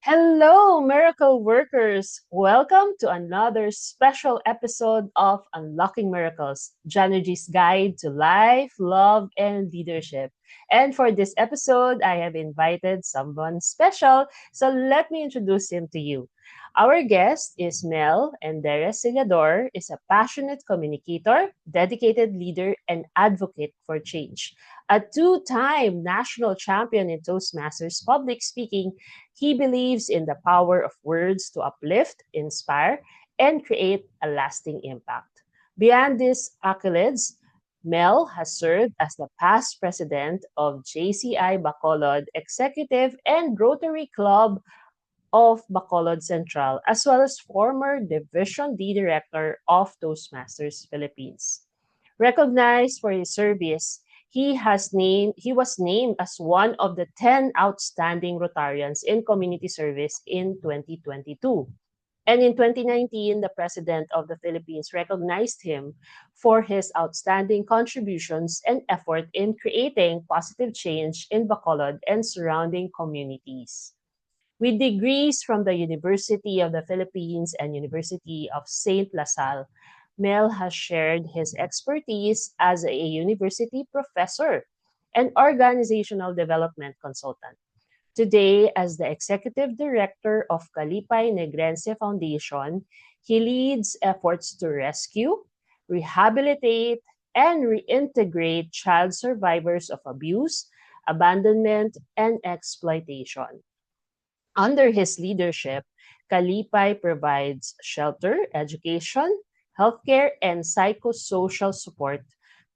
Hello, miracle workers! Welcome to another special episode of Unlocking Miracles, Janergy's guide to life, love, and leadership. And for this episode, I have invited someone special, so let me introduce him to you. Our guest is Mel Enderes Sigador, is a passionate communicator, dedicated leader, and advocate for change. A two-time national champion in Toastmasters public speaking, he believes in the power of words to uplift, inspire, and create a lasting impact. Beyond these accolades, Mel has served as the past president of JCI Bacolod Executive and Rotary Club of Bacolod Central, as well as former Division D Director of Toastmasters Philippines. Recognized for his service, he was named as one of the 10 outstanding Rotarians in community service in 2022. And in 2019, the President of the Philippines recognized him for his outstanding contributions and effort in creating positive change in Bacolod and surrounding communities. With degrees from the University of the Philippines and University of St. LaSalle, Mel has shared his expertise as a university professor and organizational development consultant. Today, as the executive director of Kalipay Negrense Foundation, he leads efforts to rescue, rehabilitate, and reintegrate child survivors of abuse, abandonment, and exploitation. Under his leadership, Kalipay provides shelter, education, healthcare, and psychosocial support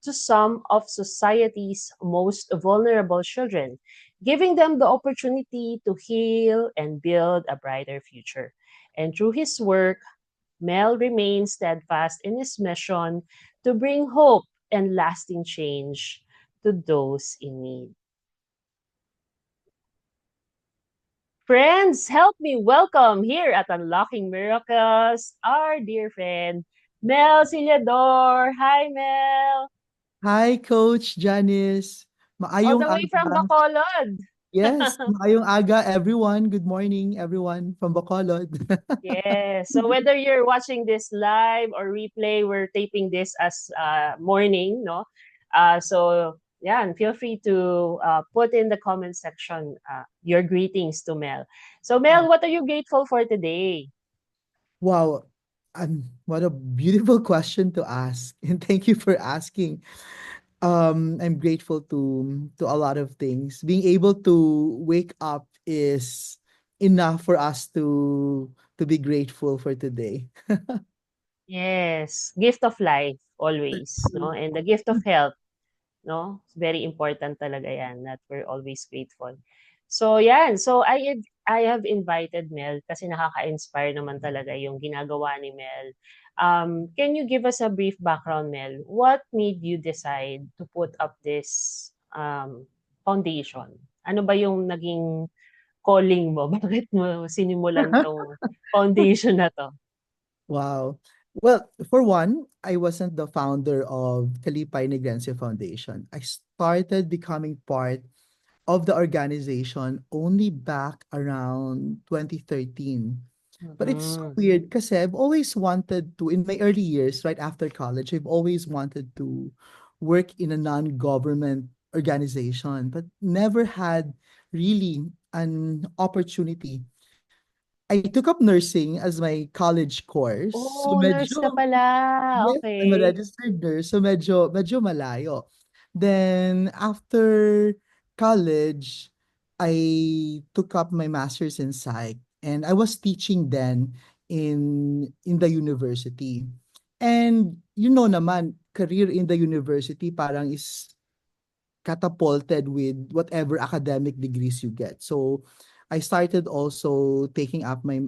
to some of society's most vulnerable children, giving them the opportunity to heal and build a brighter future. And through his work, Mel remains steadfast in his mission to bring hope and lasting change to those in need. Friends, help me welcome here at Unlocking Miracles our dear friend, Mel Cilador. Hi, Mel. Hi, Coach Janice. All Maayong the way from aga. Bacolod. Yes, maayong aga, everyone. Good morning, everyone from Bacolod. Yes. So whether you're watching this live or replay, we're taping this as morning, no? So yeah, and feel free to put in the comment section your greetings to Mel. So Mel, Oh, what are you grateful for today? wow. What a beautiful question to ask. And thank you for asking. I'm grateful to a lot of things. Being able to wake up is enough for us to be grateful for today. Yes, gift of life always, no? And the gift of health, no? It's very important talaga yan that we're always grateful. So yan, so I have invited Mel kasi nakaka-inspire naman talaga yung ginagawa ni Mel. Can you give us a brief background, Mel? What made you decide to put up this foundation? Ano ba yung naging calling mo? Bakit mo sinimulan tong foundation na to? Wow. Well, for one, I wasn't the founder of Kalipay Negrense Foundation. I started becoming part of the organization only back around 2013. But it's so Mhm. weird because I've always wanted to, in my early years, right after college, I've always wanted to work in a non-government organization, but never had really an opportunity. I took up nursing as my college course. So Oh, nurse ka pala. yes, I'm a Okay. registered nurse. So medyo malayo. Then after college, I took up my master's in psych and I was teaching then in the university. And you know naman, career in the university parang is catapulted with whatever academic degrees you get. So I started also taking up my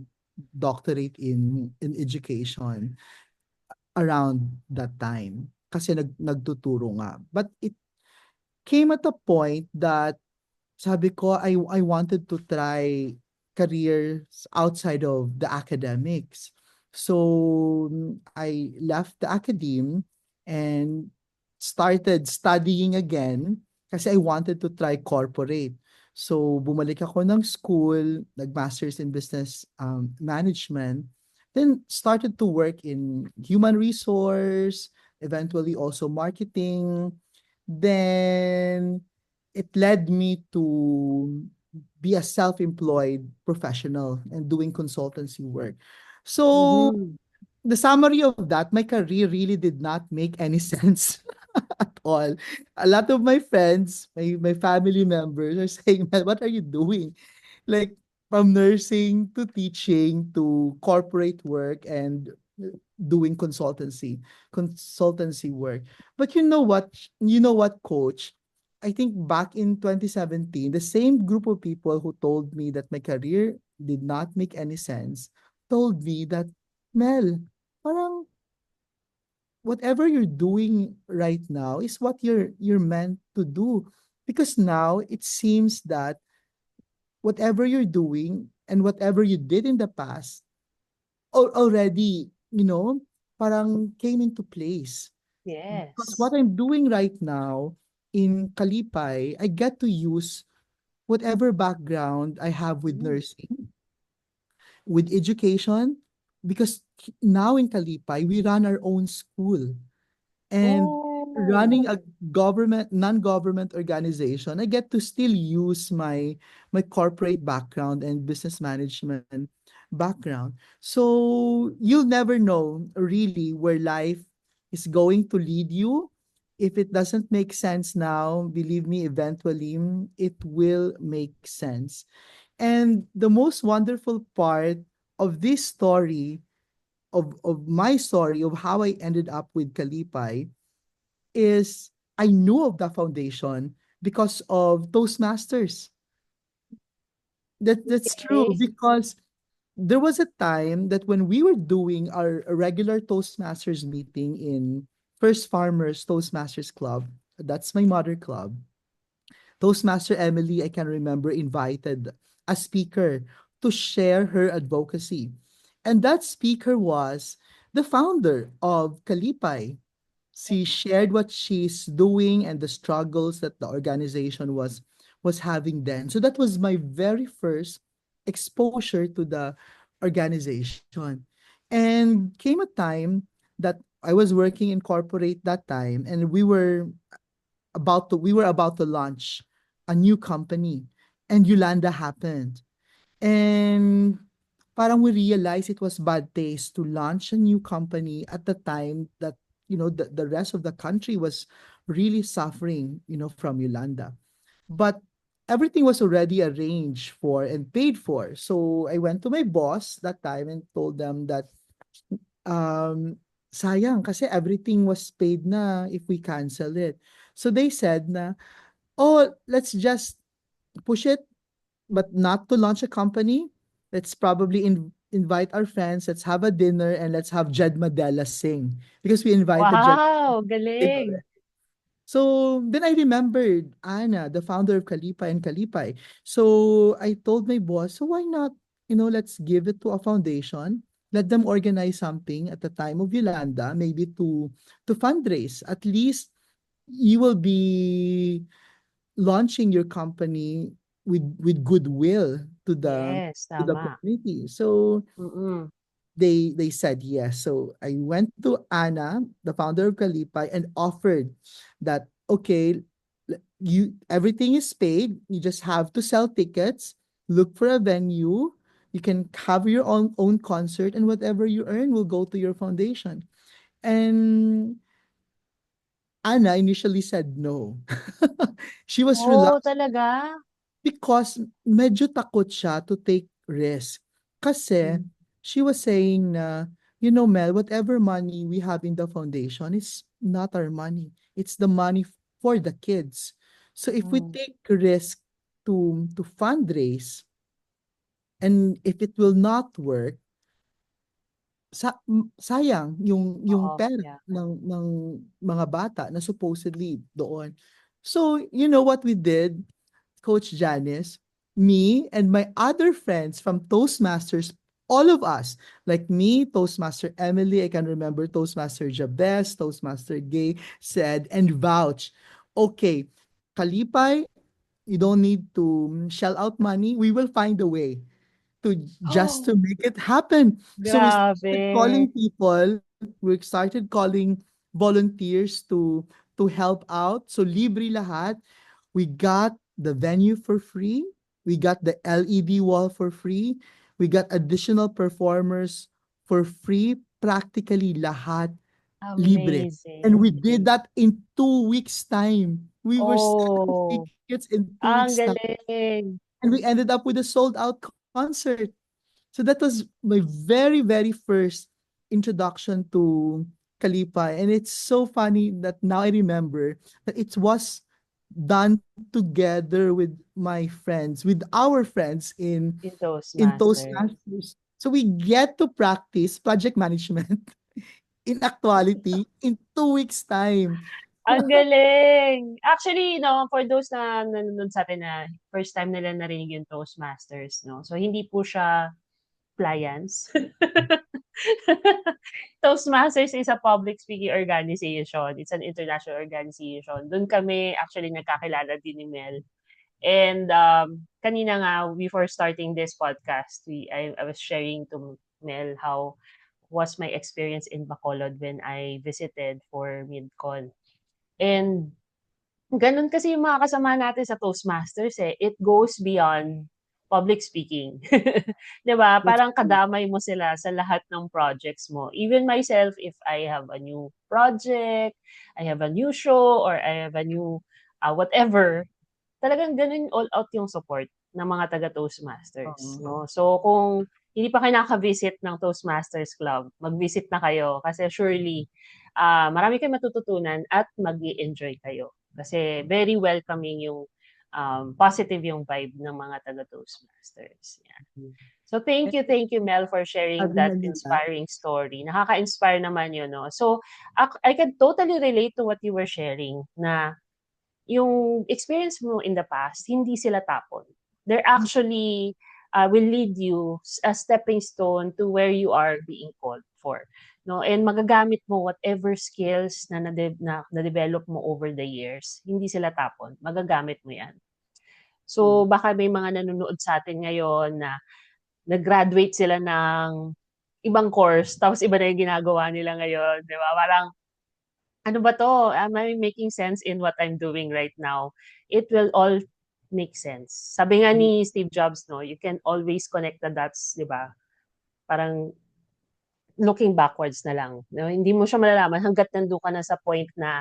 doctorate in education around that time kasi nagtuturo nga. But it came at a point that sabi ko I wanted to try careers outside of the academics. So I left the academe and started studying again kasi I wanted to try corporate. So, bumalik ako ng school, nag-masters in business management, then started to work in human resource, eventually also marketing. Then it led me to be a self-employed professional and doing consultancy work. So, Mhm. the summary of that, my career really did not make any sense at all. A lot of my friends, my family members are saying, "Man, what are you doing?" Like from nursing to teaching to corporate work and doing consultancy work. But you know what? You know what, coach? I think back in 2017, the same group of people who told me that my career did not make any sense told me that, Mel, parang whatever you're doing right now is what you're meant to do, because now it seems that whatever you're doing and whatever you did in the past already, parang came into place. Because Yes. what I'm doing right now in Kalipay, I get to use whatever background I have with Mm. nursing, with education, because now in Kalipay, we run our own school. And Oh. running a non-government organization, I get to still use my corporate background and business management background. So you'll never know really where life is going to lead you. If it doesn't make sense now, believe me, eventually it will make sense. And the most wonderful part of this story, of my story, of how I ended up with Kalipay, is I knew of the foundation because of Toastmasters. That's true, Okay. because there was a time that when we were doing our regular Toastmasters meeting in First Farmers Toastmasters Club, that's my mother club. Toastmaster Emily, I can remember, invited a speaker to share her advocacy. And that speaker was the founder of Kalipay. She shared what she's doing and the struggles that the organization was having then. So that was my very first exposure to the organization. And came a time that I was working in corporate that time, and we were about to launch a new company, and Yolanda happened. And parang we realized it was bad taste to launch a new company at the time that, the rest of the country was really suffering, from Yolanda. But everything was already arranged for and paid for. So I went to my boss that time and told them that, um, sayang kasi everything was paid na if we cancel it. So they said na, "Oh, let's just push it, but not to launch a company. Let's probably invite our friends. Let's have a dinner and let's have Jed Madela sing, because we invited Jed Wow, already." galing. So then I remembered Anna, the founder of Kalipay and Kalipay. So I told my boss, so why not, let's give it to a foundation. Let them organize something at the time of Yolanda, maybe to fundraise. At least you will be launching your company with goodwill Yes, to the tama. community. So Mm. they said yes. So I went to Anna, the founder of Kalipay, and offered that, okay, you everything is paid. You just have to sell tickets, look for a venue. You can have your own concert, and whatever you earn will go to your foundation. And Anna initially said no. She was Oh, reluctant talaga? because medyo takot siya to take risk. Kasi Mm. she was saying na, Mel, whatever money we have in the foundation is not our money. It's the money for the kids. So if we Mm. take risk to fundraise, and if it will not work, sayang yung Oo, pera yeah. ng mga bata na supposedly doon. So, you know what we did, Coach Janice, me and my other friends from Toastmasters, all of us, like me, Toastmaster Emily, I can remember Toastmaster Jabez, Toastmaster Gay, said and vouch, okay, Kalipay, You don't need to shell out money. We will find a way to just Oh, to make it happen. So we started grabe. calling people, we started calling volunteers to help out. So libre lahat. We got the venue for free. We got the LED wall for free. We got additional performers for free. Practically lahat libre. And we did Amazing. that in 2 weeks' time. We were selling Oh, tickets in 2 weeks' ang time. galing. And we ended up with a sold out concert. So that was my very, very first introduction to Kalipa. And it's so funny that now I remember that it was done together with my friends, with our friends In in Toastmasters. Toastmasters. So we get to practice project management in actuality in 2 weeks' time. Ang galing! Actually, no, for those na nanonood sa'tin na first time nila narinig yung Toastmasters, no, so hindi po siya appliance. Toastmasters is a public speaking organization. It's an international organization. Do'n kami actually nagkakilala din ni Mel. And kanina nga, before starting this podcast, I was sharing to Mel how was my experience in Bacolod when I visited for MidCon. And gano'n kasi yung mga kasama natin sa Toastmasters, eh. It goes beyond public speaking. 'Di ba? That's Parang kadamay mo sila sa lahat ng projects mo. Even myself, if I have a new project, I have a new show, or I have a new, whatever, talagang gano'n all out yung support ng mga taga Toastmasters, um, 'no? So kung hindi pa kayo nakaka-visit ng Toastmasters Club, mag-visit na kayo kasi surely, marami kayong matututunan at mag-e-enjoy kayo. Kasi very welcoming yung, positive yung vibe ng mga taga Toastmasters, yan. So thank you Mel for sharing sabi nga that nila, inspiring story. Nakaka-inspire naman yun, 'no? So I can totally relate to what you were sharing na yung experience mo in the past, hindi sila tapon. They're actually will lead you a stepping stone to where you are being called for. No, and magagamit mo whatever skills na develop mo over the years, hindi sila tapon. Magagamit mo 'yan. So baka may mga nanonood sa atin ngayon na nag-graduate sila ng ibang course tapos iba na yung ginagawa nila ngayon, 'di ba? Parang ano ba 'to? Am I making sense in what I'm doing right now? It will all make sense. Sabi nga ni Steve Jobs, 'no, you can always connect the dots, 'di ba? Parang looking backwards na lang, 'no? Hindi mo siya malalaman hangga't nandun ka na sa point na,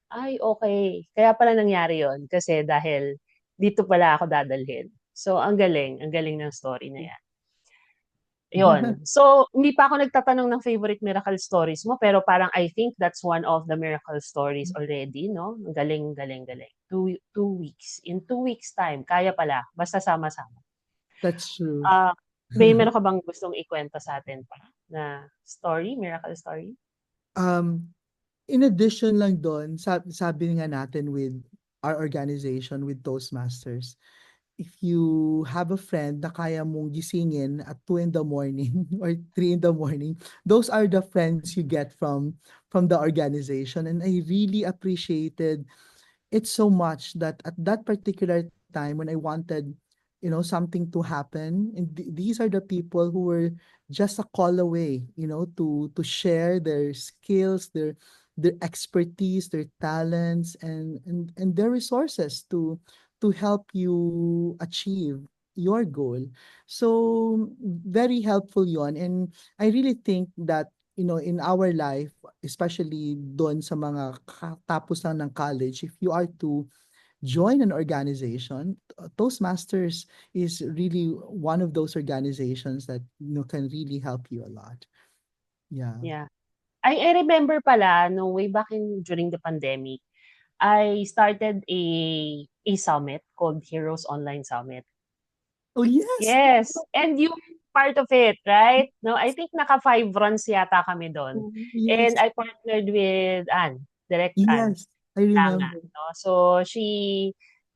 "Ay, okay. Kaya pala nangyari 'yon kasi dahil dito pala ako dadalhin." So, ang galing ng story na 'yan. 'Yun. So, hindi pa ako nagtatanong ng favorite miracle stories mo, pero parang I think that's one of the miracle stories already, 'no? Ang galing, galing, galing. 2 weeks. In 2 weeks time, kaya pala, basta sama-sama. that's true. Ah, meron ka bang gustong ikuwento sa'tin pa na story, miracle story? Um, in addition lang dun, sabi nga natin with our organization, with Toastmasters, if you have a friend na kaya mong gisingin at 2 in the morning or 3 in the morning, those are the friends you get from the organization. And I really appreciated it so much that at that particular time when I wanted, something to happen, and these are the people who were just a call away, to share their skills, their expertise, their talents, and their resources to help you achieve your goal. So very helpful yon, and I really think that in our life, especially doon sa mga tapos lang ng college, if you are to join an organization, Toastmasters is really one of those organizations that can really help you a lot. Yeah. Yeah. I remember pala nung way back during the pandemic, I started a summit called Heroes Online Summit. Oh yes. Yes, and you part of it, right? No, I think naka 5 runs yata kami dun. Oh, And yes. I partnered with Ann, Direct Ann Yes. I Langa, remember. 'no. So she,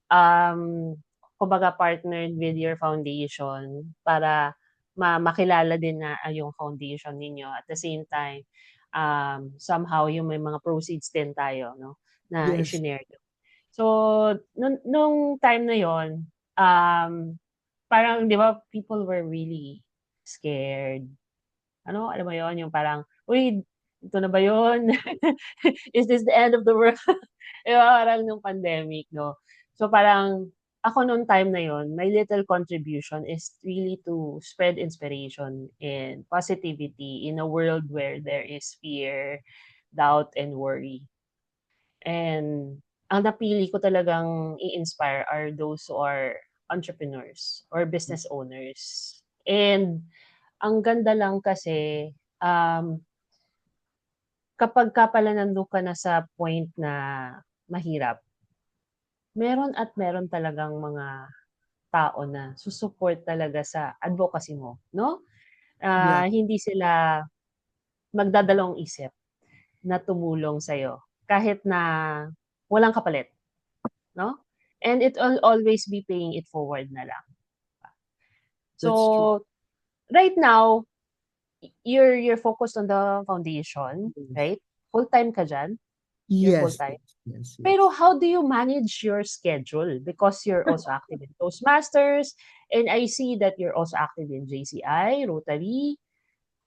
um, kumbaga partnered with your foundation para makilala din na, yung foundation ninyo. At the same time, somehow yung may mga proceeds din tayo, 'no, na Yes. ishinare. So, nung time na yon, parang 'di ba people were really scared. Ano, alam mo yon yung parang, "Uy, ito na ba yun? Is this the end of the world?" 'Di ba parang nung pandemic 'no. So parang ako nung time na yon, my little contribution is really to spread inspiration and positivity in a world where there is fear, doubt, and worry. And ang napili ko talagang i-inspire are those who are entrepreneurs or business owners. And ang ganda lang kasi, um, kapagka pala nandun ka na sa point na mahirap, meron at meron talagang mga tao na su-support talaga sa advocacy mo, 'no? Yeah, Hindi sila magdadalawang isip na tumulong sa'yo kahit na walang kapalit, 'no? And it will always be paying it forward na lang. that's true. So, right now, you're focused on the foundation, Yes. right? Full-time ka diyan? You're Yes, full-time? yes, yes, Pero yes. how do you manage your schedule? Because you're also active in Toastmasters, and I see that you're also active in JCI, Rotary.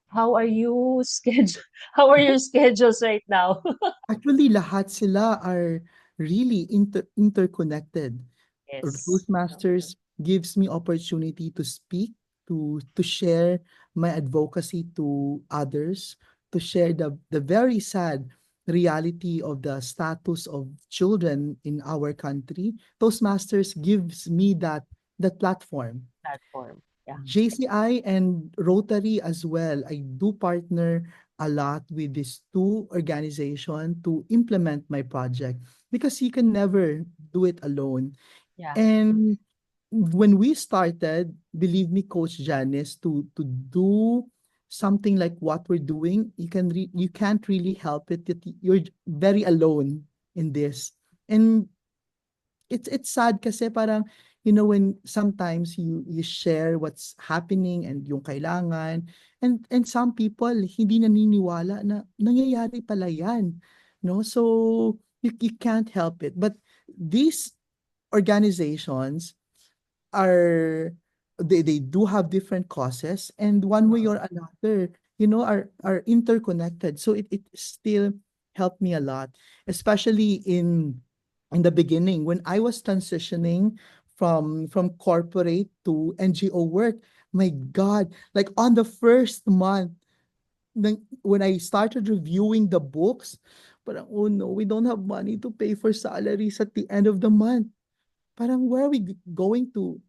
How are you schedule? How are your schedules right now? Actually, lahat sila are really interconnected. Yes. Toastmasters gives me opportunity to speak, to share my advocacy to others, to share the very sad reality of the status of children in our country. Toastmasters gives me that platform. Platform. Yeah. JCI and Rotary as well. I do partner a lot with these two organizations to implement my project because you can never do it alone. Yeah. And when we started, believe me, Coach Janice, to do something like what we're doing, you can't really help it that you're very alone in this. And it's sad kasi parang when sometimes you share what's happening and yung kailangan and some people hindi naniniwala na nangyayari pala yan, no? So you can't help it, but these organizations are they do have different causes, and one way Mhm. or another, are interconnected. So it still helped me a lot, especially in the beginning when I was transitioning from corporate to NGO work. My God, like on the first month, when I started reviewing the books, parang, oh no, we don't have money to pay for salaries at the end of the month. Parang where are we going to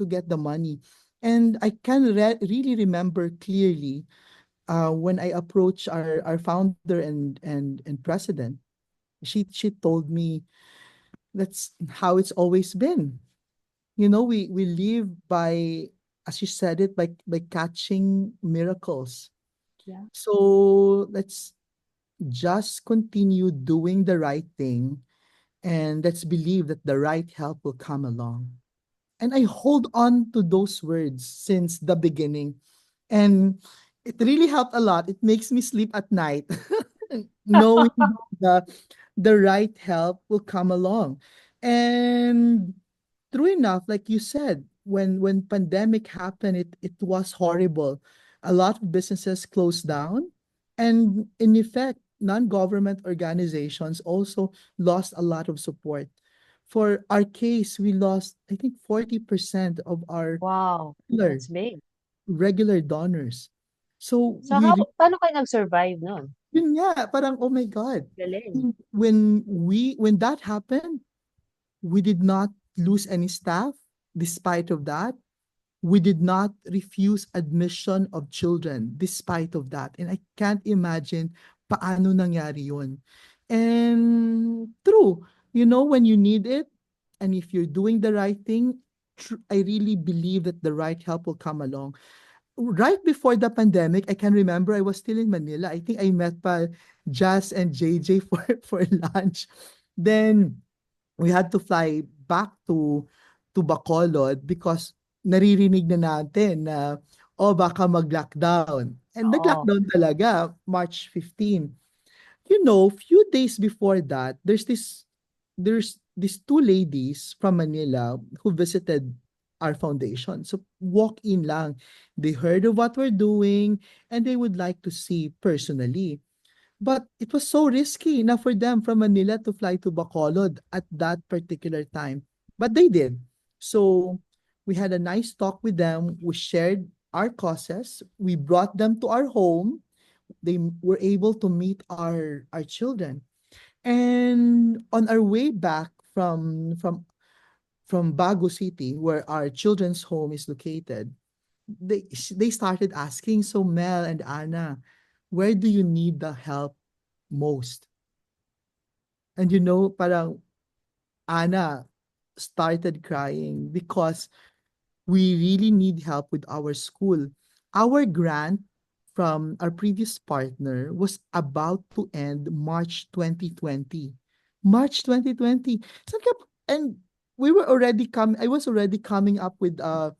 get the money? And I can really remember clearly when I approached our founder and president. She told me that's how it's always been. We live by, as she said it, by catching miracles. Yeah. So let's just continue doing the right thing, and let's believe that the right help will come along. And I hold on to those words since the beginning. And it really helped a lot. It makes me sleep at night, knowing that the right help will come along. And true enough, like you said, when pandemic happened, it was horrible. A lot of businesses closed down, and in effect, non-government organizations also lost a lot of support. For our case, we lost, I think, 40% of our Wow, regular, that's big. regular donors. So So paano kayo nag-survive nun? yun nga, parang, oh my God. Galing. When that happened, we did not lose any staff. Despite of that, we did not refuse admission of children despite of that. And I can't imagine paano nangyari yun. And true, when you need it, and if you're doing the right thing, I really believe that the right help will come along. Right before the pandemic, I can remember I was still in Manila. I think I met pa Jazz and JJ for lunch. Then we had to fly back to Bacolod because naririnig na natin na baka mag-lockdown. And Oo. nag-lockdown talaga March 15. Few days before that, there's this there's these two ladies from Manila who visited our foundation. So walk in lang. They heard of what we're doing and they would like to see personally. But it was so risky na for them from Manila to fly to Bacolod at that particular time. But they did. So we had a nice talk with them. We shared our causes. We brought them to our home. They were able to meet our children. And on our way back from Bago City, where our children's home is located, they started asking, so Mel and Anna, where do you need the help most? And parang Anna started crying because we really need help with our school. Our grant from our previous partner was about to end March 2020. March 2020. So, and we were already coming, I was already coming up with a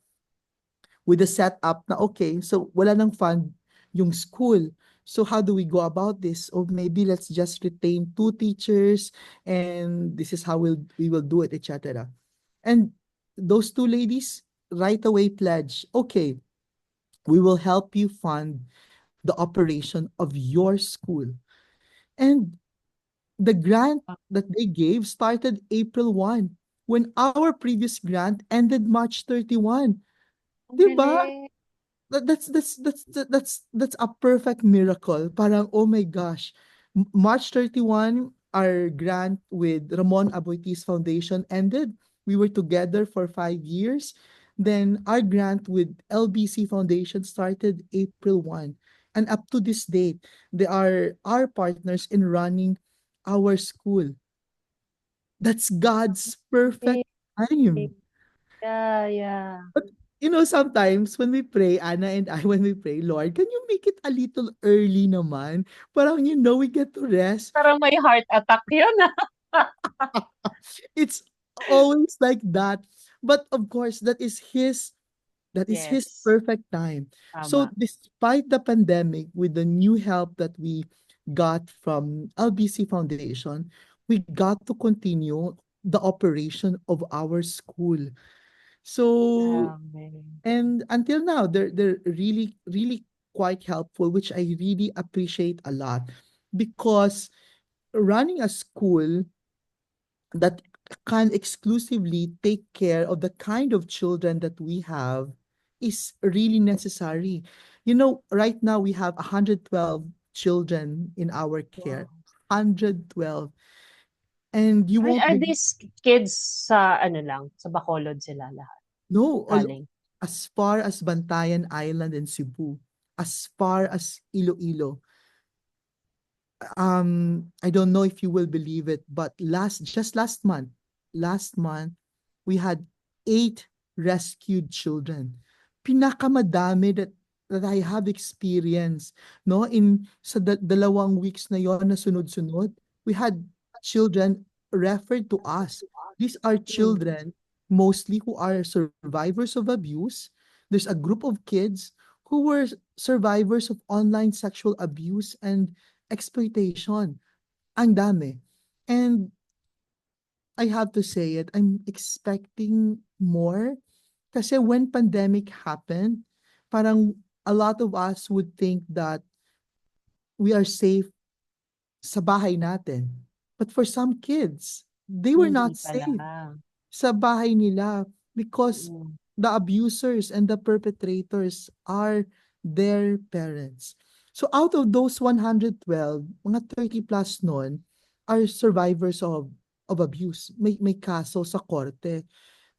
setup na okay, so wala nang fund yung school. So how do we go about this? Or maybe let's just retain two teachers and this is how we will do it, etc. And those two ladies right away pledge, okay, we will help you fund the operation of your school. And the grant that they gave started April 1 when our previous grant ended March 31. Ang 'Di ba? galing. That's a perfect miracle. Parang, oh my gosh. March 31, our grant with Ramon Aboitiz Foundation ended. We were together for 5 years. Then our grant with LBC Foundation started April 1. And up to this date, they are our partners in running our school. That's God's perfect Eh, time. yeah, yeah. But sometimes when we pray, Anna and I, when we pray, Lord, can you make it a little early naman? Parang, we get to rest. Parang may heart attack yun, It's always like that. But of course, that is his Yes, perfect time. So tama. despite the pandemic, with the new help that we got from LBC Foundation, we got to continue the operation of our school. So Grabe. and until now, they're really, really quite helpful, which I really appreciate a lot because running a school that can exclusively take care of the kind of children that we have is really necessary. Right now we have 112 children in our care. Wow. 112. And you won't Are believe, these kids sa ano lang, sa Bacolod sila lahat no, galing? as far as Bantayan Island and Cebu, as far as Iloilo. I don't know if you will believe it, but last month we had 8 rescued children. Pinakamadami that I have experienced, no, in sa dalawang weeks na yon na sunod-sunod. We had children referred to us. These are Mm, children mostly who are survivors of abuse. There's a group of kids who were survivors of online sexual abuse and exploitation. Ang dami. And I have to say it, I'm expecting more. Kasi when pandemic happened, parang a lot of us would think that we are safe sa bahay natin. But for some kids, they were hindi not pala. safe sa bahay nila because Mm, the abusers and the perpetrators are their parents. So out of those 112, mga 30 plus nun are survivors of abuse. May kaso sa korte,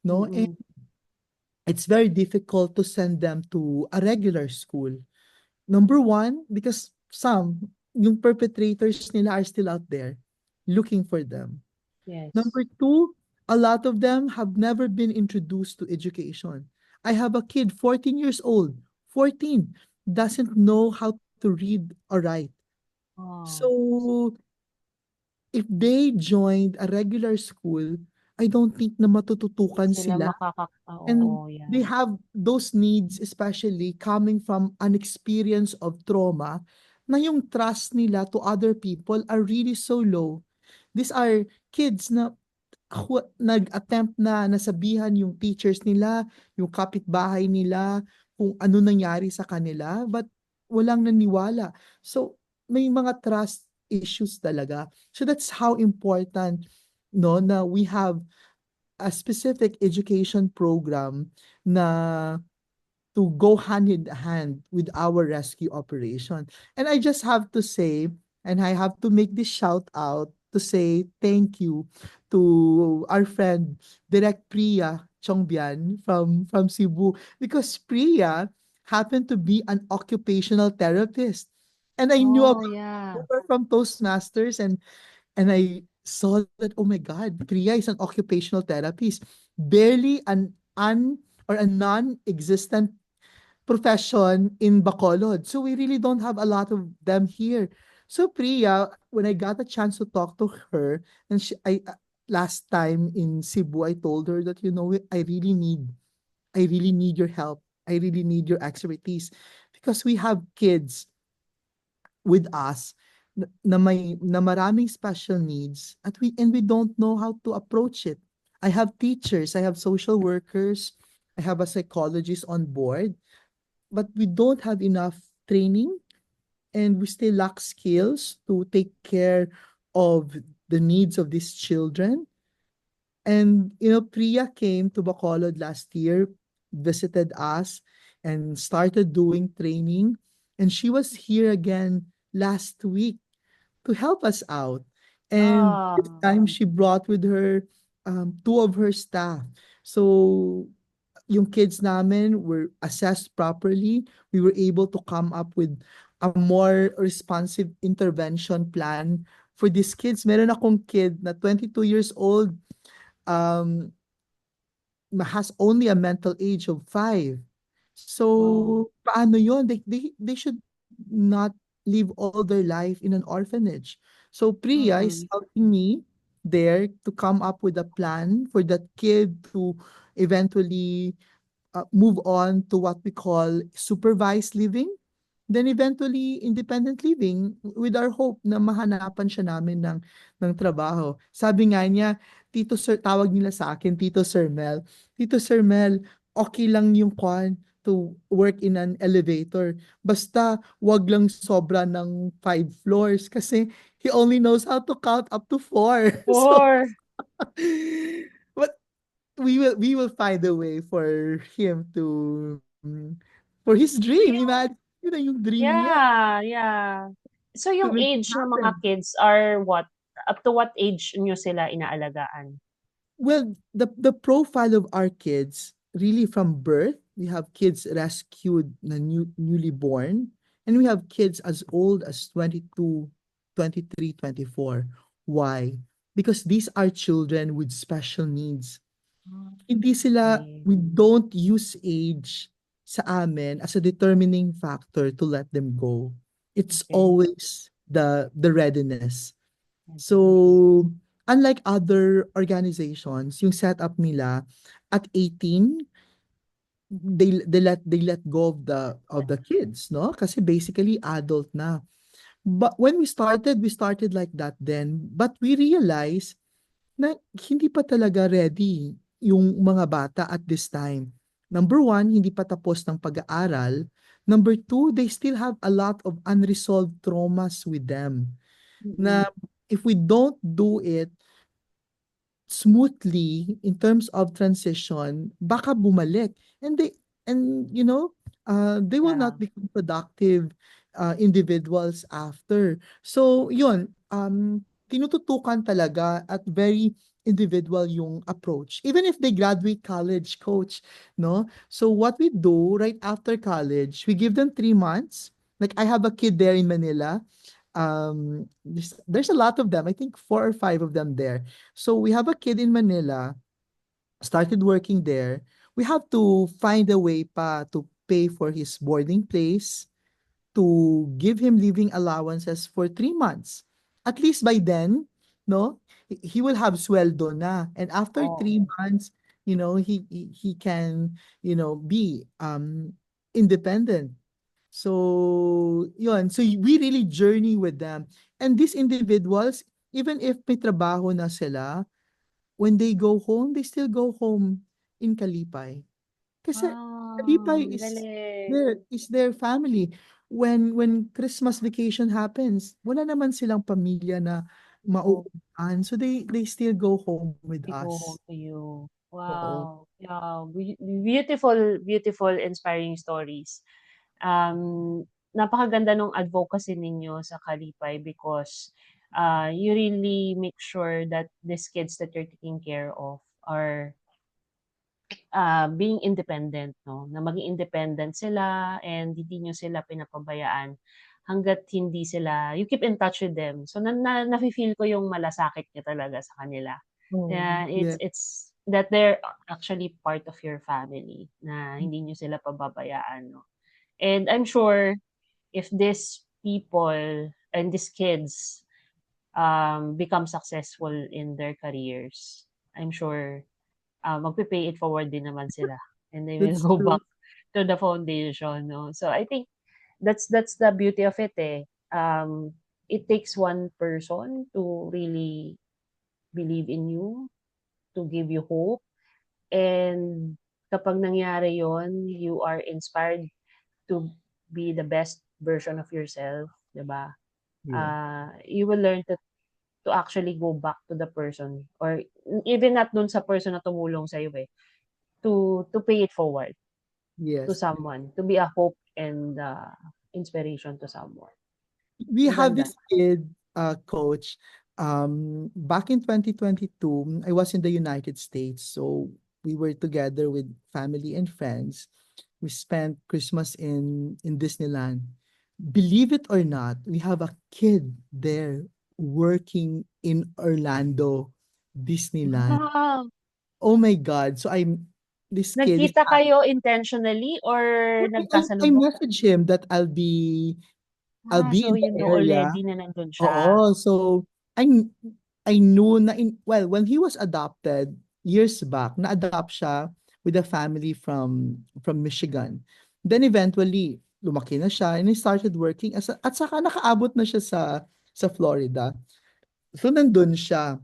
no? And mm. it's very difficult to send them to a regular school. Number one, because yung perpetrators nila are still out there looking for them. Yes. Number two, a lot of them have never been introduced to education. I have a kid, 14 years old, 14, doesn't know how to read or write. Oh, So, if they joined a regular school, I don't think na hindi matututukan sila sila. oo, And they yan. have those needs, especially coming from an experience of trauma, na yung trust nila to other people are really so low. These are kids na nag-attempt na nasabihan yung teachers nila, yung kapitbahay nila, kung ano nangyari sa kanila, but walang naniwala. So, may mga trust issues talaga. So, that's how important, no, na we have a specific education program na to go hand in hand with our rescue operation. And I just have to say, and I have to make this shout out to say thank you to our friend Direct Priya Chongbian from Cebu, because Priya happened to be an occupational therapist. And I knew Oh, about yeah. her from Toastmasters, and I saw that, oh my God, Priya is an occupational therapist. Barely or a non-existent profession in Bacolod. So we really don't have a lot of them here. So Priya, when I got a chance to talk to her, and last time in Cebu, I told her that, I really need your help. I really need your expertise, because we have kids with us na maraming special needs, at we don't know how to approach it. I have teachers, I have social workers, I have a psychologist on board, but we don't have enough training, and we still lack skills to take care of the needs of these children. And Priya came to Bacolod last year, visited us, and started doing training. And she was here again last week to help us out. And this Oh, time she brought with her two of her staff. So yung kids namin were assessed properly. We were able to come up with a more responsive intervention plan for these kids. Meron akong kid na 22 years old, um, has only a mental age of 5. oh, So, paano yon? They should not live all their life in an orphanage. So, Priya is mm-mm. helping me there to come up with a plan for that kid to eventually move on to what we call supervised living, then eventually independent living, with our hope na mahanapan siya namin ng trabaho. Sabi nga niya, Tito Sir, tawag nila sa akin, Tito Sir Mel, okay lang yung to work in an elevator. Basta wag lang sobra ng 5 floors, kasi he only knows how to count up to 4. So, Four. but we will find a way for him to for his So dream. yung, Imagine yun na yung dream niya, yeah, yeah. So to yung make it age ng mga happen. kids are what? Up to what age nyo sila inaalagaan? Well, the profile of our kids, really from birth, we have kids rescued na newly born, and we have kids as old as 22, 23, 24. Why? Because these are children with special needs. Ah, Hindi sila, okay. we don't use age sa amin as a determining factor to let them go. It's Okay. always the readiness. Okay. So, unlike other organizations, yung setup nila at 18, they let go of the kids, no? Kasi basically adult na. But when we started like that then, but we realized na hindi pa talaga ready yung mga bata at this time. Number one, hindi pa tapos ng pag-aaral. Number two, they still have a lot of unresolved traumas with them. Mm-mm. Na if we don't do it smoothly in terms of transition, baka bumalik. And they will Yeah. not become productive individuals after. So, yun, tinututukan talaga at very individual yung approach. Even if they graduate college, coach, no? So, what we do right after college, we give them 3 months. Like, I have a kid there in Manila. There's a lot of them. I think 4 or 5 of them there. So we have a kid in Manila, started working there. We have to find a way pa to pay for his boarding place, to give him living allowances for 3 months. At least by then, no, he will have sweldo na. And after three Oh. months, he can, be independent. So, yun. So, we really journey with them. And these individuals, even if may trabaho na sila, when they go home, they still go home in Kalipay. Kasi Kalipay Ang galing. is their family. When Christmas vacation happens, wala naman silang pamilya na Oo, mauupahan. So they still go home with they go us. home to you. Oo. Wow. Yeah, beautiful, beautiful, inspiring stories. Napakaganda nung advocacy ninyo sa Kalipay because you really make sure that these kids that you're taking care of are being independent, no? Na maging independent sila and hindi niyo sila pinapabayaan hangga't hindi sila you keep in touch with them. So nafi-feel ko yung malasakit niyo talaga sa kanila. Oh, Na yeah. it's that they're actually part of your family na hindi niyo sila pababayaan, no? And I'm sure if these people and these kids become successful in their careers, I'm sure magpe-pay it forward din naman sila and they will That's go true. back to the foundation, no? So I think that's the beauty of it, eh. It takes one person to really believe in you, to give you hope, and kapag nangyari yon, you are inspired to be the best version of yourself, 'di ba? Yeah. You will learn to actually go back to the person or even not dun sa person na tumulong sa'yo, eh, to pay it forward to Yes. someone, to be a hope and inspiration to someone. We have Maganda. this kid, coach. Back in 2022, I was in the United States. So we were together with family and friends. We spent Christmas in Disneyland. Believe it or not, we have a kid there working in Orlando, Disneyland. Wow! Oh my God. So I'm this kid is Nagkita kayo intentionally or I nagkasalubong? messaged him that I'll be So in the you know area. already na nandun siya. Oo. So, I knew na when he was adopted years back, na-adopt siya with a family from Michigan. Then eventually, lumaki na siya and he started working at saka nakaabot na siya sa Florida. So nandun siya.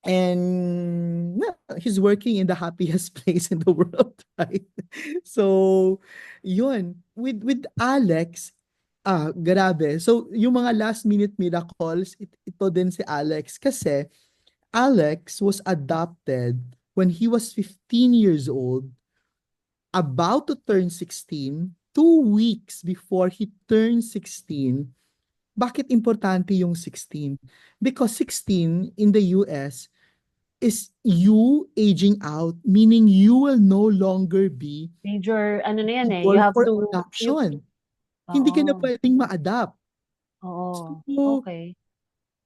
And yeah, he's working in the happiest place in the world, right? So, yun. With Alex, grabe. So, yung mga last minute miracles, ito din si Alex. Kasi, Alex was adopted when he was 15 years old, about to turn 16, 2 weeks before he turned 16. Bakit importante yung 16? Because 16 in the US is you aging out, meaning you will no longer be Major ano na yan, eh, you eligible have for to you adoption. Hindi ka na oo, pwedeng ma-adopt. oo, So, okey.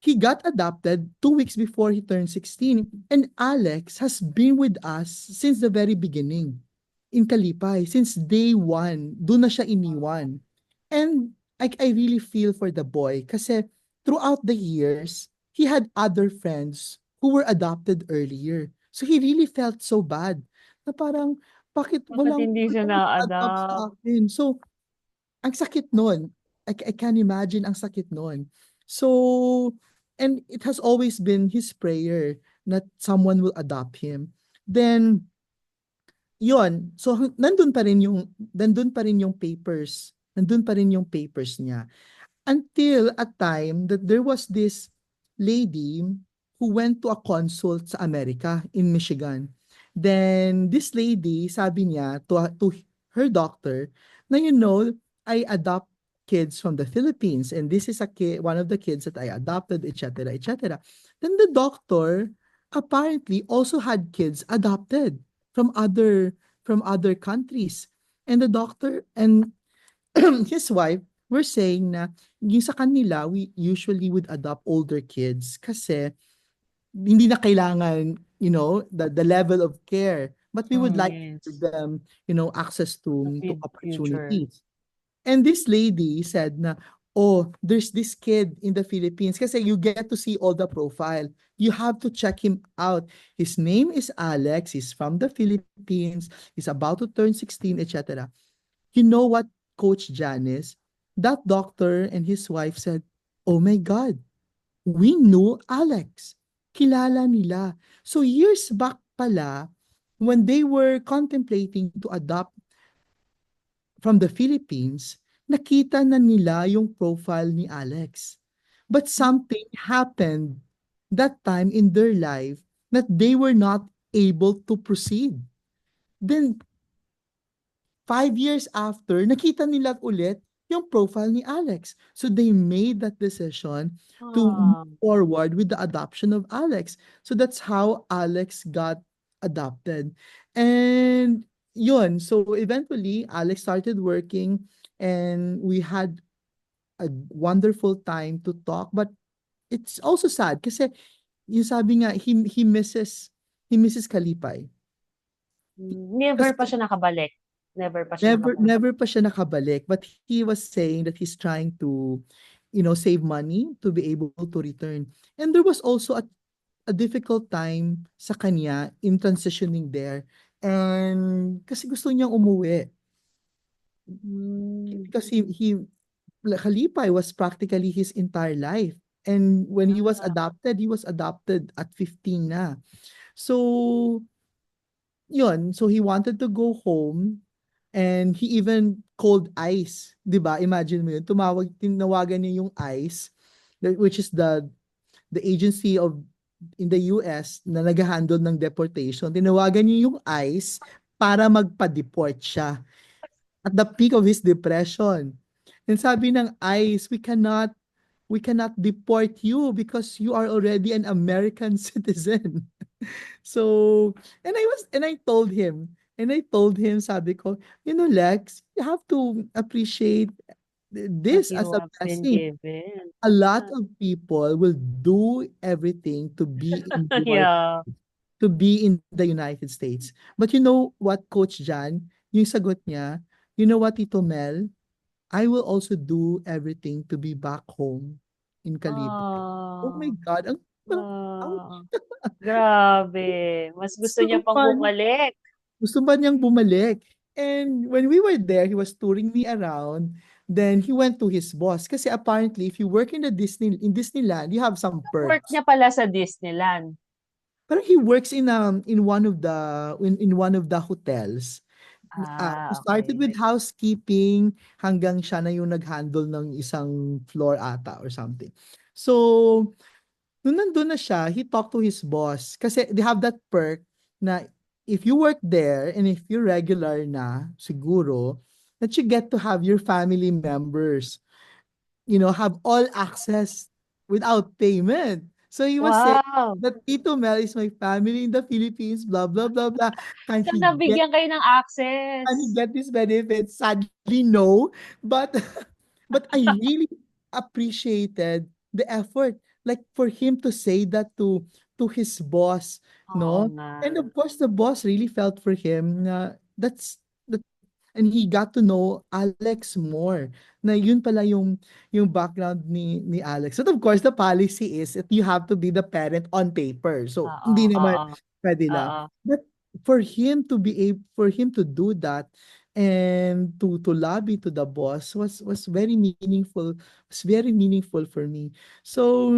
he got adopted 2 weeks before he turned 16. And Alex has been with us since the very beginning in Kalipay. Since day one, doon na siya iniwan. And I really feel for the boy kasi throughout the years, he had other friends who were adopted earlier. So he really felt so bad na parang, bakit Bakit hindi siya walang nag-adopt sa na-adopt? akin? So, ang sakit nun. I can imagine ang sakit nun. So, and it has always been his prayer that someone will adopt him. Then, yon. So, nandun pa rin yung papers. Nandun pa rin yung papers niya. Until a time that there was this lady who went to a consult sa America in Michigan. Then this lady, sabi niya to her doctor, na I adopt kids from the Philippines and this is one of the kids that I adopted, etc., etc. Then the doctor apparently also had kids adopted from other countries. And the doctor and his wife were saying na yung sa kanila, we usually would adopt older kids kasi hindi na kailangan, the level of care. But we would like to give Yes, them, access to to feed future. opportunities. And this lady said na, oh, there's this kid in the Philippines kasi you get to see all the profile. You have to check him out. His name is Alex. He's from the Philippines. He's about to turn 16, etc. You know what, Coach Janice? That doctor and his wife said, oh my God, we knew Alex. kilala nila. So years back pala, when they were contemplating to adopt from the Philippines, nakita na nila yung profile ni Alex. But something happened that time in their life that they were not able to proceed. Then 5 years after, nakita nila ulit yung profile ni Alex. So they made that decision to move Ah, forward with the adoption of Alex. So that's how Alex got adopted. And yun, so eventually Alex started working and we had a wonderful time to talk. But it's also sad kasi yung sabi nga, he misses Kalipay. never pa Kasi siya nakabalik. Never pa siya never nakabalik. never pa siya nakabalik, but he was saying that he's trying to, save money to be able to return. And there was also a difficult time sa kanya in transitioning there. And kasi gusto niyang umuwi. Hmm, Because Kalipay was practically his entire life. And when ah, he was adopted at 15 na. So, yun. So he wanted to go home. And he even called ICE, 'di ba? Imagine mo 'yun. Tinawagan niya yung ICE, which is the agency of in the US na nag-handle ng deportation. Tinawagan niya yung ICE para magpa-deport siya at the peak of his depression. And sabi ng ICE, we cannot deport you because you are already an American citizen. So, and I told him, sabi ko, Lex, you have to appreciate what this you as a have been blessing. given. A lot of people will do everything to be in Yeah. the United States. But you know what, Coach Jan, yung sagot niya, you know what, Tito Mel, I will also do everything to be back home in Calipay. Oh my Oh, God, ang oh, grabe. Mas gusto gusto ko niya pang pa. bumalik. Gusto ba niyang bumalik? And when we were there, he was touring me around. Then he went to his boss. Kasi apparently, if you work in Disneyland, you have some Work perks. niya pala sa Disneyland. Pero he works in one of the hotels. He Ah, started okay. with housekeeping hanggang siya na yung nag-handle ng isang floor ata or something. So, nung nandun na siya, he talked to his boss. Kasi they have that perk na if you work there and if you're regular na, siguro, that you get to have your family members, have all access without payment. So he was saying Wow. that Tito Mel is my family in the Philippines, blah, blah, blah, blah. Can So, he get nabigyan kayo ng can he access. get these benefits? Sadly, no. But but I really appreciated the effort. Like for him to say that to his boss, Oo no? nga. And of course the boss really felt for him na and he got to know Alex more. Na yun pala yung background ni Alex. And of course, the policy is that you have to be the parent on paper. So, Oo, hindi naman oo, pwede lang. oo. But for him to do that and to lobby to the boss was very meaningful. Was very meaningful for me. So,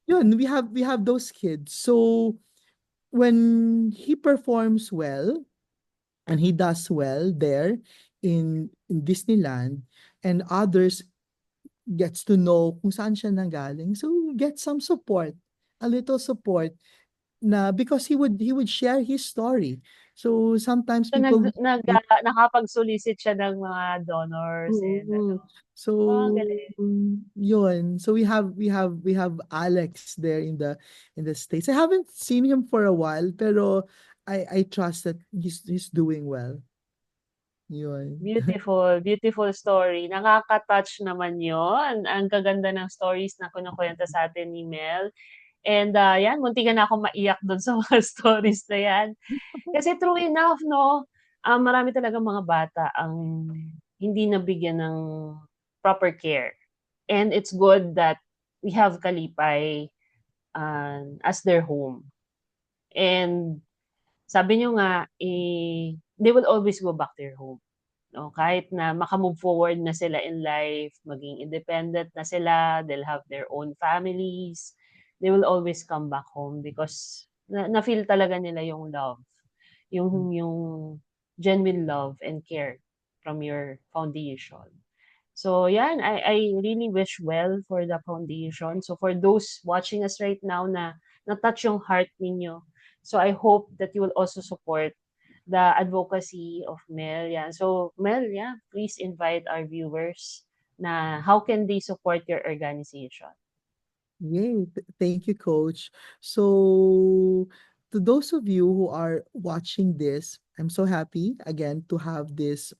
yun, we have those kids. So, when he performs well, and he does well there in Disneyland, and others gets to know kung saan siya nanggaling, so get some support, a little support, na because he would share his story. So sometimes So, nag people nag nakapag-solicit siya ng mga donors and ano. Oo. So Oh, ang galing. yun. So we have Alex there in the States. I haven't seen him for a while, pero I trust that he's doing well. Yun. Beautiful, beautiful story. Nakaka-touch naman yon. Ang gaganda ng stories na kinukuwento sa atin ni Mel. And, 'yan muntikan na akong maiyak dun sa mga stories na 'yan. Kasi true enough 'no, marami talagang mga bata ang hindi nabigyan ng proper care. And it's good that we have Kalipay, as their home. And sabi niyo nga, they will always go back to their home. No, kahit na maka-move forward na sila in life, maging independent na sila, they'll have their own families, they will always come back home because na-feel talaga nila yung love, yung genuine love and care from your foundation. So yan, I really wish well for the foundation. So for those watching us right now na na-touch yung heart ninyo, so I hope that you will also support the advocacy of Mel. Yeah. So Mel, yeah, please invite our viewers na how can they support your organization? Yay, thank you, Coach. So, to those of you who are watching this, I'm so happy again to have this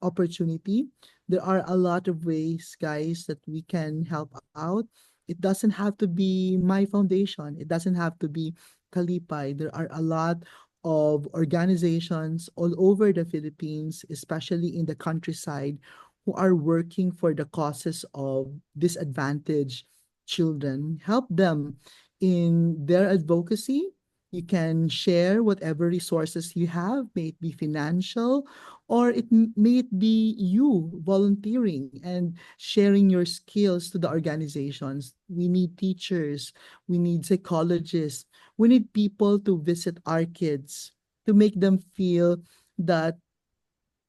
opportunity. There are a lot of ways, guys, that we can help out. It doesn't have to be my foundation, it doesn't have to be Kalipay. There are a lot of organizations all over the Philippines, especially in the countryside, who are working for the causes of disadvantaged children. Help them in their advocacy. You can share whatever resources you have, may it be financial, or may it be you volunteering and sharing your skills to the organizations. We need teachers, we need psychologists, we need people to visit our kids to make them feel that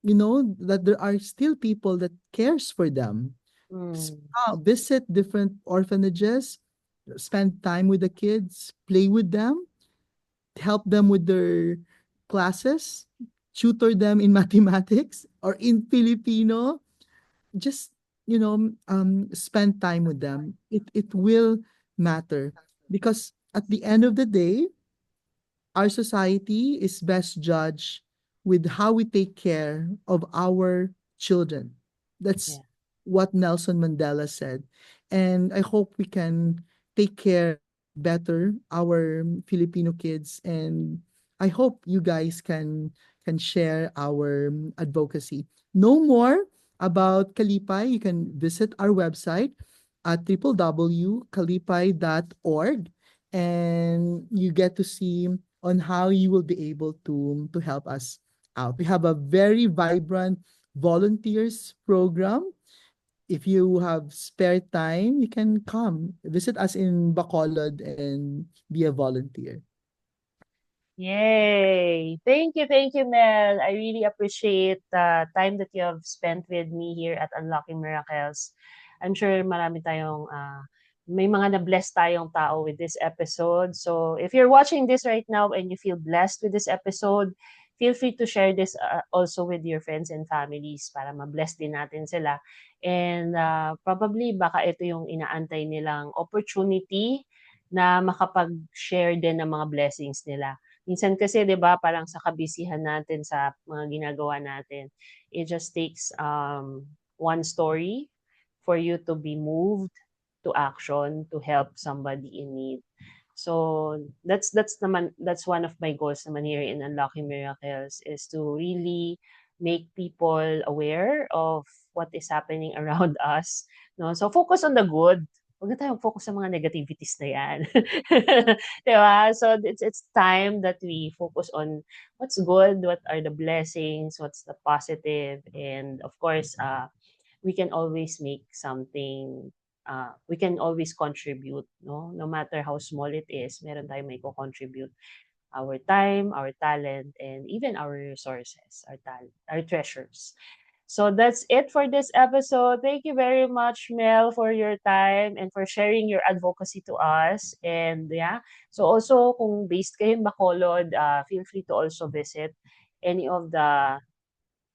that there are still people that cares for them. Mm, Visit different orphanages, spend time with the kids, play with them, help them with their classes, tutor them in mathematics or in Filipino. Just spend time with them. It will matter because at the end of the day, our society is best judged with how we take care of our children. That's yeah. what Nelson Mandela said. And I hope we can take care better our Filipino kids, and I hope you guys can share our advocacy. Know more about Kalipay. You can visit our website at www.kalipay.org, and you get to see on how you will be able to help us out. We have a very vibrant volunteers program. If you have spare time, you can come visit us in Bacolod and be a volunteer. Yay! Thank you, Mel. I really appreciate the time that you have spent with me here at Unlocking Miracles. I'm sure marami tayong, may mga na-bless tayong tao with this episode. So if you're watching this right now and you feel blessed with this episode, feel free to share this also with your friends and families para ma-bless din natin sila. And probably baka ito yung inaantay nilang opportunity na makapag-share din ng mga blessings nila. Minsan kasi 'di ba parang sa kabisihan natin sa mga ginagawa natin, it just takes one story for you to be moved to action to help somebody in need. So that's one of my goals naman here in Unlocking Miracles is to really make people aware of what is happening around us. No? So focus on the good. Huwag na tayong focus sa mga negativities na yan. 'Di ba? So it's time that we focus on what's good, what are the blessings, what's the positive, and of course, we can always make something we can always contribute, no matter how small it is, meron tayong may contribute our time, our talent, and even our resources, our treasures. So that's it for this episode. Thank you very much, Mel, for your time and for sharing your advocacy to us. And yeah, so also kung based kayo in Bacolod, feel free to also visit any of the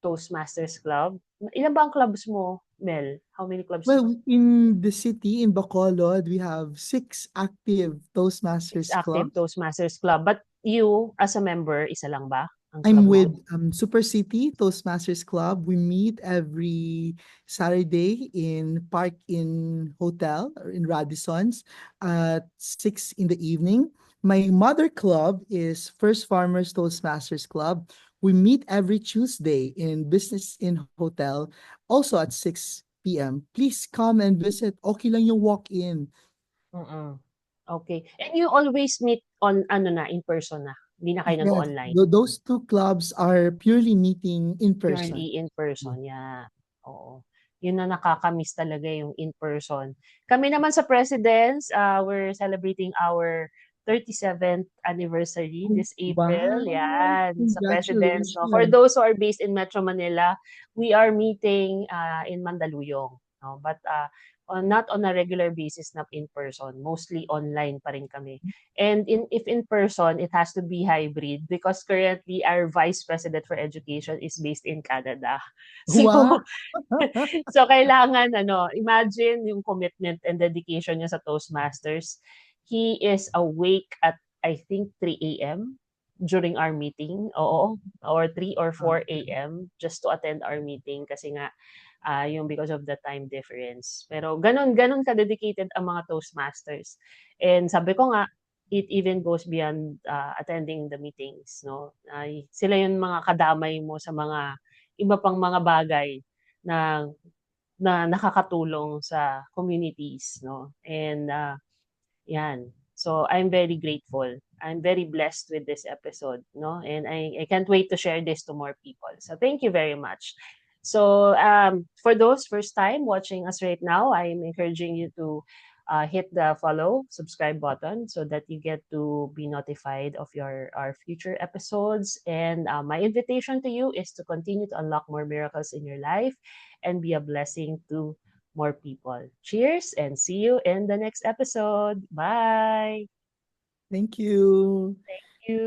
Toastmasters Club. Ilan ba ang clubs mo, Mel? How many clubs? Well, in the city, in Bacolod, we have 6 active Six Toastmasters active clubs. Toastmasters Club. But you, as a member, isa lang ba ang I'm club with mo? Super City Toastmasters Club. We meet every Saturday in Park in Hotel or in Radisson's at 6 in the evening. My mother club is First Farmers Toastmasters Club. We meet every Tuesday in Business in Hotel, also at 6 p.m. Please come and visit. Okay lang yung walk-in. Mm. Okay. And you always meet on ano na, in person na? Hindi na kayo Yes, nag-online? those two clubs are purely meeting in person. Purely in person, yeah. Oo. yun na nakakamiss talaga yung in-person. Kami naman sa Presidents, we're celebrating our 37th anniversary Oh, this April. wow! Yan, sa Presidents. No? For Congratulations. those who are based in Metro Manila, we are meeting in Mandaluyong. No? But not on a regular basis, not in person. Mostly online pa rin kami. And if in person, it has to be hybrid because currently our Vice President for Education is based in Canada. So, Wow! so kailangan imagine yung commitment and dedication niya sa Toastmasters. He is awake at I think 3 a.m. during our meeting. Oo, or 3 or 4 a.m. just to attend our meeting kasi nga yung because of the time difference. Pero ganun ka-dedicated ang mga Toastmasters. And sabi ko nga, it even goes beyond attending the meetings, no? Sila yung mga kadamay mo sa mga iba pang mga bagay na na nakakatulong sa communities, no? And yan. So I'm very grateful. I'm very blessed with this episode, no? And I can't wait to share this to more people. So thank you very much. So for those first time watching us right now, I'm encouraging you to hit the follow, subscribe button so that you get to be notified of our future episodes. And my invitation to you is to continue to unlock more miracles in your life and be a blessing to more people. Cheers and see you in the next episode. Bye. Thank you.